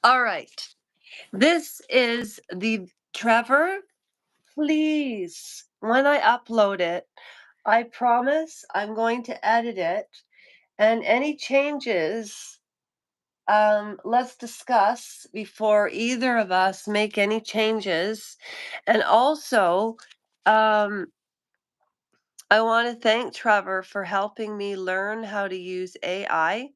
All right. This is the Trevor, please, when I upload it, I promise I'm going to edit it and any changes, let's discuss before either of us make any changes. And also, um, I want to thank Trevor for helping me learn how to use AI.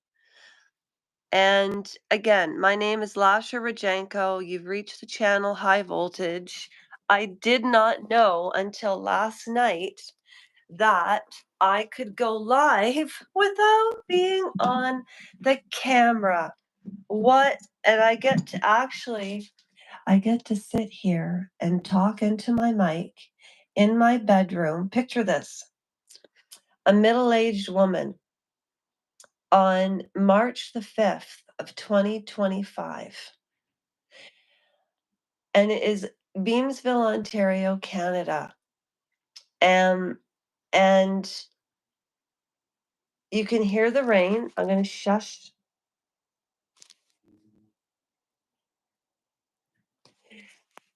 And again, my name is Lasha Rajenko. You've reached the channel High Voltage. I did not know until last night that I could go live without being on the camera. What? And I get to sit here and talk into my mic in my bedroom. Picture this, a middle-aged woman on March the 5th of 2025. And it is Beamsville, Ontario, Canada. And you can hear the rain. I'm going to shush.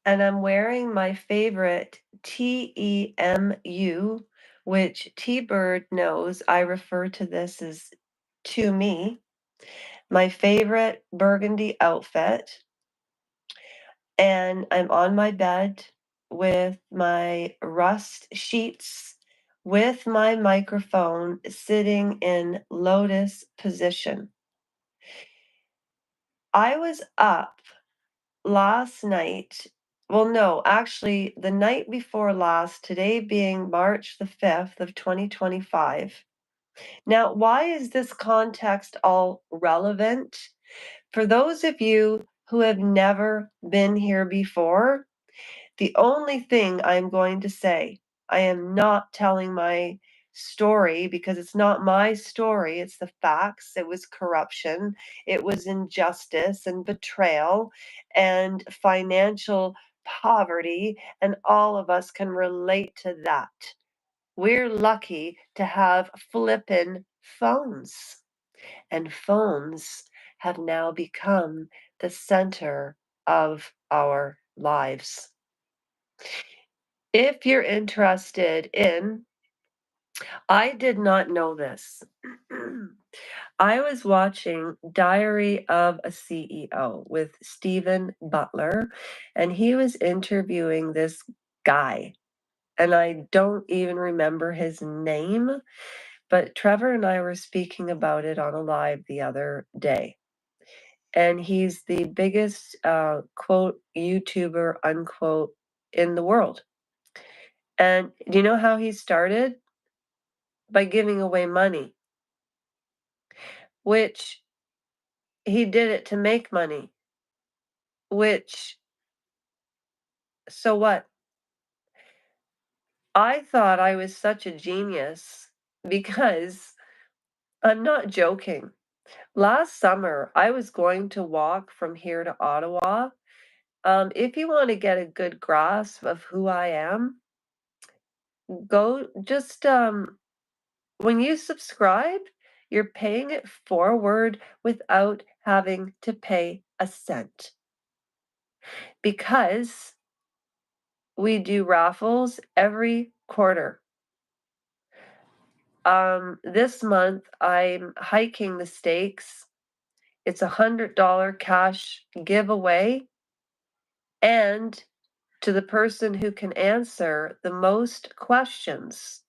And I'm wearing my favorite TEMU, which T-Bird knows I refer to this as to me, my favorite burgundy outfit. And I'm on my bed with my rust sheets, with my microphone sitting in lotus position. I was up last night. Well, no, actually, the night before last, today being March the 5th of 2025. Now, why is this context all relevant? For those of you who have never been here before, the only thing I'm going to say, I am not telling my story because it's not my story, it's the facts. It was corruption, it was injustice and betrayal and financial poverty, and all of us can relate to that. We're lucky to have flippin' phones, and phones have now become the center of our lives. If you're interested in, I did not know this. I was watching Diary of a CEO with Stephen Butler, and he was interviewing this guy, and I don't even remember his name, but Trevor and I were speaking about it on a live the other day. And he's the biggest, quote, YouTuber, unquote, in the world. And do you know how he started? By giving away money, which he did it to make money, which, so what? I thought I was such a genius because I'm not joking. Last summer, I was going to walk from here to Ottawa. If you want to get a good grasp of who I am, go just when you subscribe, you're paying it forward without having to pay a cent. Because we do raffles every quarter. This month I'm hiking the stakes. It's $100 cash giveaway. And to the person who can answer the most questions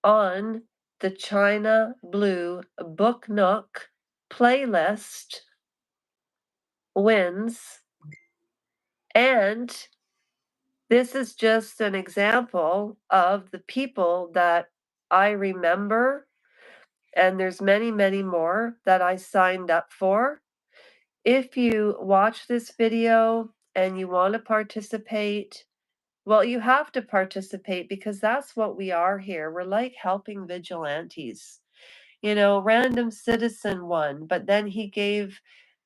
on the China Blue Book Nook playlist wins. And this is just an example of the people that I remember, and there's many, many more that I signed up for. If you watch this video and you want to participate, well, you have to participate because that's what we are here. We're like helping vigilantes. You know, Random Citizen won, but then he gave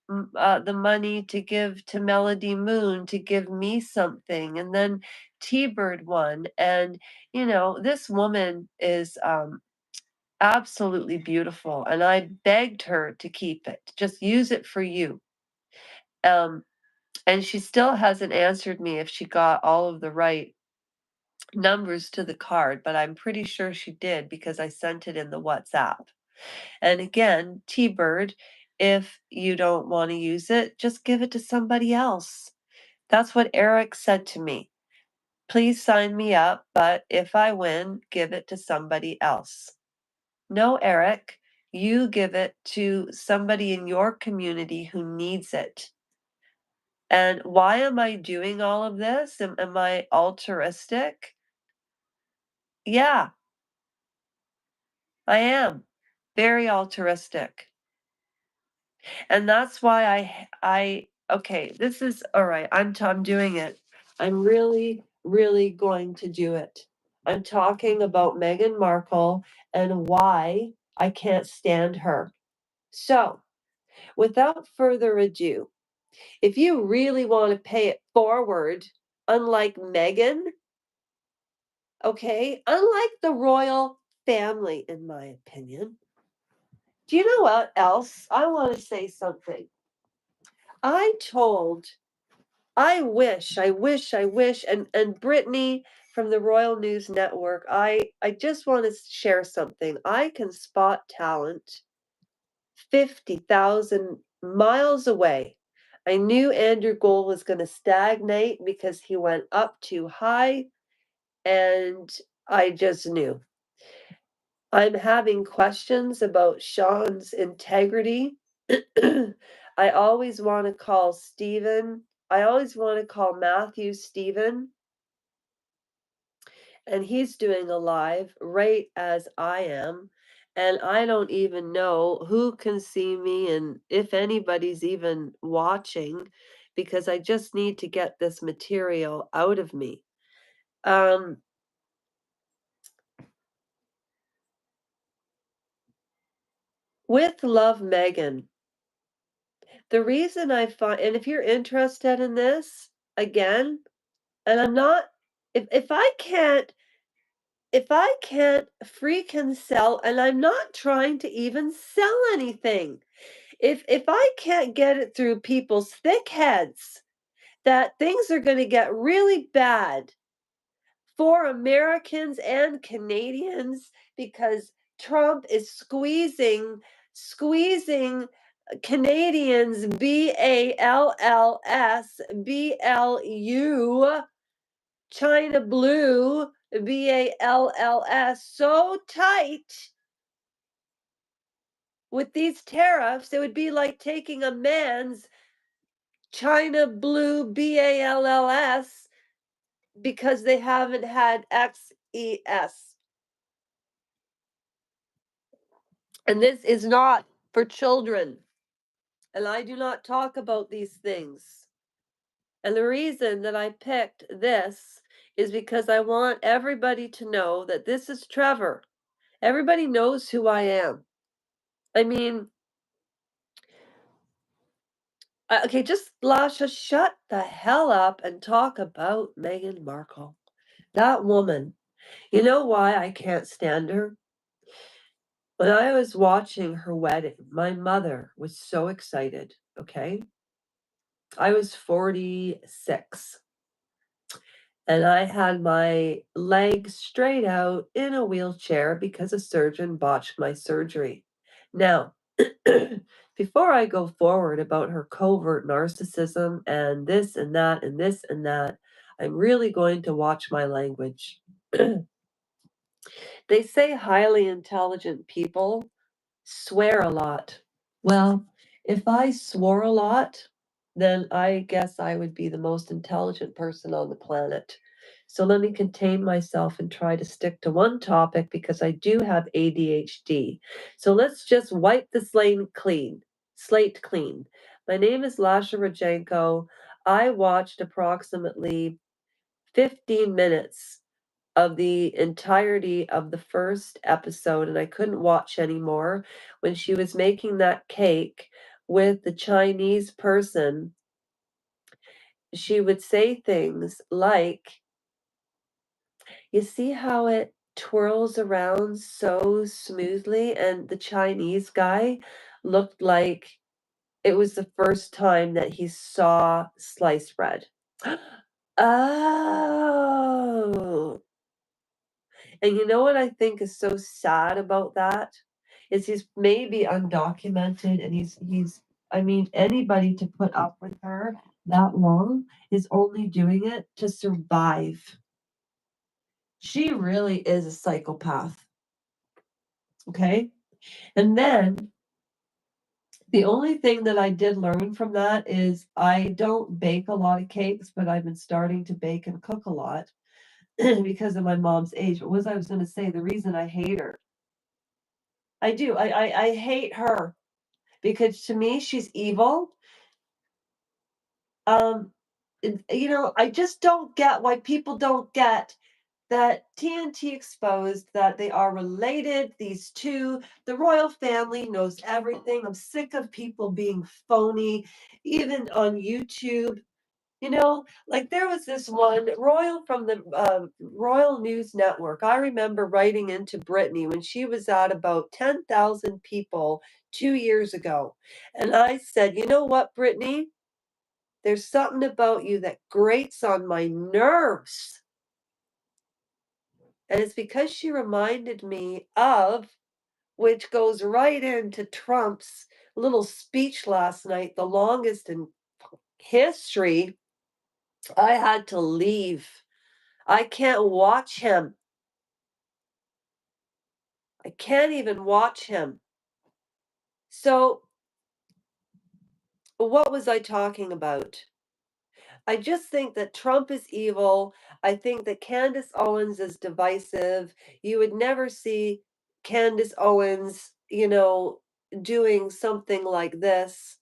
the money to give to Melody Moon to give me something, and then T-Bird won. And you know, this woman is absolutely beautiful, and I begged her to keep it, just use it for you. Um, and she still hasn't answered me if she got all of the right numbers to the card, but I'm pretty sure she did because I sent it in the WhatsApp. And again, T-Bird, if you don't want to use it, just give it to somebody else. That's what Eric said to me. Please sign me up, but if I win, give it to somebody else. No, Eric, you give it to somebody in your community who needs it. And why am I doing all of this? Am I altruistic? Yeah, I am. Very altruistic. And that's why okay, this is all right. I'm doing it. I'm really, really going to do it. I'm talking about Meghan Markle and why I can't stand her. So, without further ado, if you really want to pay it forward, unlike Meghan, okay, unlike the royal family, in my opinion, do you know what else? I want to say something. I told I wish, and Brittany from the Royal News Network, I just want to share something. I can spot talent 50,000 miles away. I knew Andrew Gold was going to stagnate because he went up too high, and I just knew. I'm having questions about Sean's integrity. I always want to call Stephen. I always want to call Matthew Stephen, and he's doing a live right as I am. And I don't even know who can see me and if anybody's even watching because I just need to get this material out of me. Um, with Love Megan, the reason I find, and if you're interested in this, again, and I'm not, if I can't freaking sell, and I'm not trying to even sell anything. If I can't get it through people's thick heads that things are gonna get really bad for Americans and Canadians because Trump is squeezing Canadians BALLS, BLU, China Blue BALLS so tight with these tariffs, it would be like taking a man's China Blue BALLS because they haven't had XES. And this is not for children. And I do not talk about these things. And the reason that I picked this is because I want everybody to know that this is Trevor. Everybody knows who I am. I mean, okay, just Lasha, shut the hell up and talk about Meghan Markle. That woman. You know why I can't stand her? When I was watching her wedding, my mother was so excited, okay? I was 46 and I had my legs straight out in a wheelchair because a surgeon botched my surgery. Now, before I go forward about her covert narcissism and this and that and this and that, I'm really going to watch my language. They say highly intelligent people swear a lot. Well, if I swore a lot, then I guess I would be the most intelligent person on the planet. So let me contain myself and try to stick to one topic because I do have ADHD. So let's just wipe the slate clean. Slate clean. My name is Lasha Rajenko. I watched approximately 15 minutes of the entirety of the first episode, and I couldn't watch anymore. When she was making that cake with the Chinese person, she would say things like, "You see how it twirls around so smoothly?" And the Chinese guy looked like It was the first time that he saw sliced bread. Oh. And you know what I think is so sad about that? Is he's maybe undocumented and he's I mean, anybody to put up with her that long is only doing it to survive. She really is a psychopath, okay? And then the only thing that I did learn from that is I don't bake a lot of cakes, but I've been starting to bake and cook a lot because of my mom's age. What was I was gonna say? The reason I hate her. I do. I hate her because to me she's evil. I just don't get why people don't get that TNT exposed that they are related, these two. The royal family knows everything. I'm sick of people being phony, even on YouTube. Like there was this one royal from the Royal News Network. I remember writing into Brittany when she was at about 10,000 people 2 years ago. And I said, you know what, Brittany? There's something about you that grates on my nerves. And it's because she reminded me of, which goes right into Trump's little speech last night, the longest in history. I had to leave. I can't watch him. I can't even watch him. So, what was I talking about? I just think that Trump is evil. I think that Candace Owens is divisive. You would never see Candace Owens, doing something like this.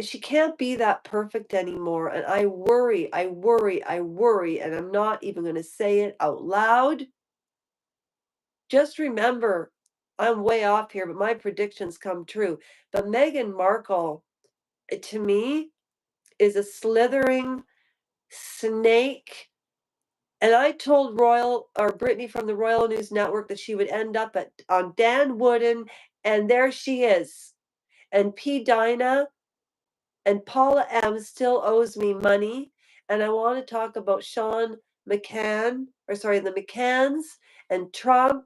She can't be that perfect anymore. And I worry, I worry, I worry. And I'm not even going to say it out loud. Just remember, I'm way off here, but my predictions come true. But Meghan Markle, to me, is a slithering snake. And I told Royal or Brittany from the Royal News Network that she would end up on Dan Wooden, and there she is. And P. Dinah and Paula M still owes me money. And I want to talk about Sean McCann, or sorry, the McCanns and Trump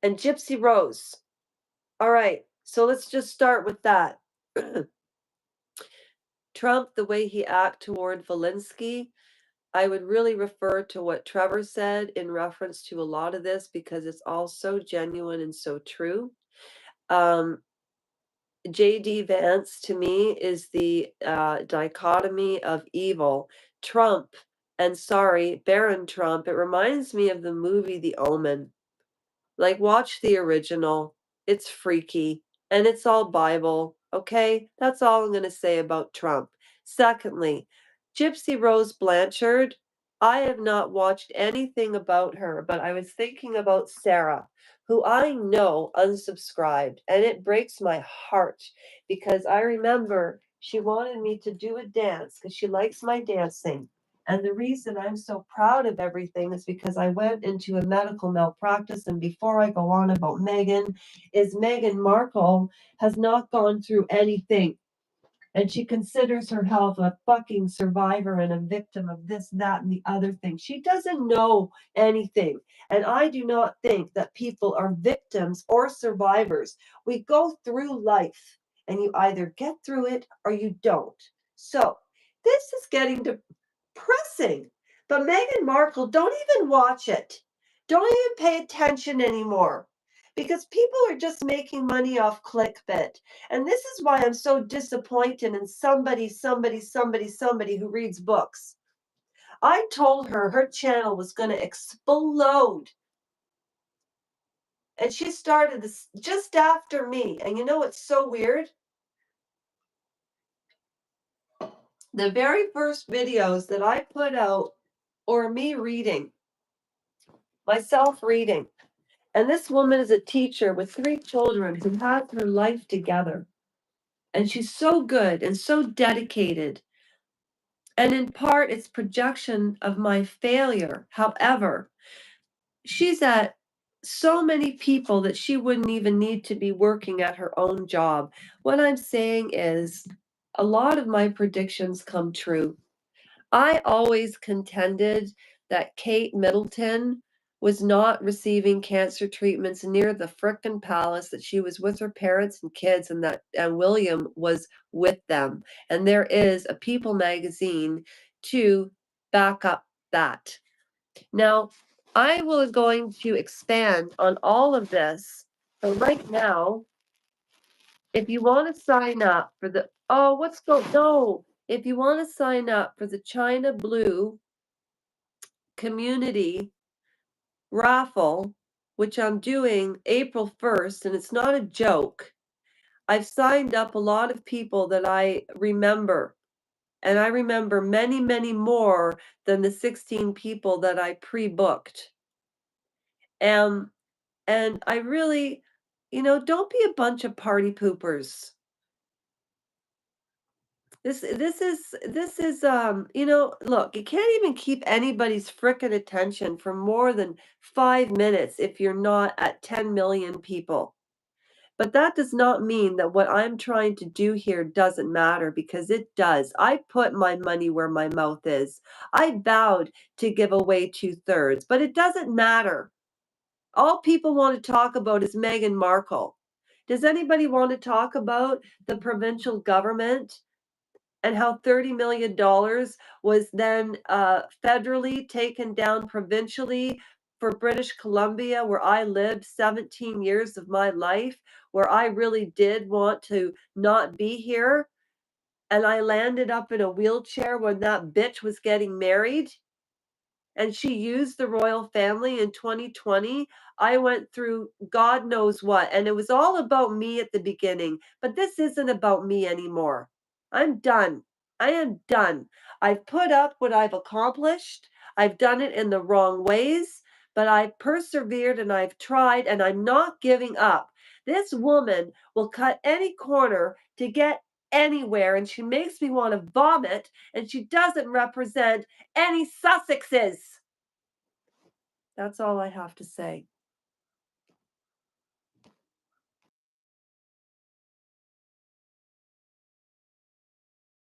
and Gypsy Rose. All right, so let's just start with that. Trump, the way he acted toward Valinsky, I would really refer to what Trevor said in reference to a lot of this because it's all so genuine and so true. Um, J.D. Vance, to me, is the dichotomy of evil. Trump, and sorry, Baron Trump, it reminds me of the movie The Omen. Like, watch the original. It's freaky, and it's all Bible, okay? That's all I'm gonna say about Trump. Secondly, Gypsy Rose Blanchard, I have not watched anything about her, but I was thinking about Sarah, who I know unsubscribed, and it breaks my heart because I remember she wanted me to do a dance because she likes my dancing. And the reason I'm so proud of everything is because I went into a medical malpractice. And before I go on about Meghan, is Meghan Markle has not gone through anything. And she considers her health a fucking survivor and a victim of this, that, and the other thing. She doesn't know anything. And I do not think that people are victims or survivors. We go through life and you either get through it or you don't. So this is getting depressing. But Meghan Markle, don't even watch it. Don't even pay attention anymore because people are just making money off clickbait. And this is why I'm so disappointed in somebody who reads books. I told her her channel was going to explode. And she started this just after me. And you know what's so weird? The very first videos that I put out or me reading, myself reading. And this woman is a teacher with 3 children who has her life together. And she's so good and so dedicated. And in part, it's projection of my failure. However, she's at so many people that she wouldn't even need to be working at her own job. What I'm saying is a lot of my predictions come true. I always contended that Kate Middleton was not receiving cancer treatments near the frickin' palace, that she was with her parents and kids, and that and William was with them. And there is a People magazine to back up that. Now, I was going to expand on all of this. So right now, if you want to sign up for the oh, what's go no, if you want to sign up for the China Blue community raffle, which I'm doing April 1st, and it's not a joke. I've signed up a lot of people that I remember, and I remember many, many more than the 16 people that I pre-booked. Um, and I really, don't be a bunch of party poopers. Look, you can't even keep anybody's frickin' attention for more than 5 minutes if you're not at 10 million people. But that does not mean that what I'm trying to do here doesn't matter, because it does. I put my money where my mouth is. I vowed to give away 2/3, but it doesn't matter. All people want to talk about is Meghan Markle. Does anybody want to talk about the provincial government and how $30 million was then federally taken down provincially for British Columbia, where I lived 17 years of my life, where I really did want to not be here? And I landed up in a wheelchair when that bitch was getting married, and she used the royal family in 2020. I went through God knows what, and it was all about me at the beginning, but this isn't about me anymore. I'm done. I am done. I've put up what I've accomplished. I've done it in the wrong ways, but I've persevered and I've tried, and I'm not giving up. This woman will cut any corner to get anywhere, and she makes me want to vomit, and she doesn't represent any Sussexes. That's all I have to say.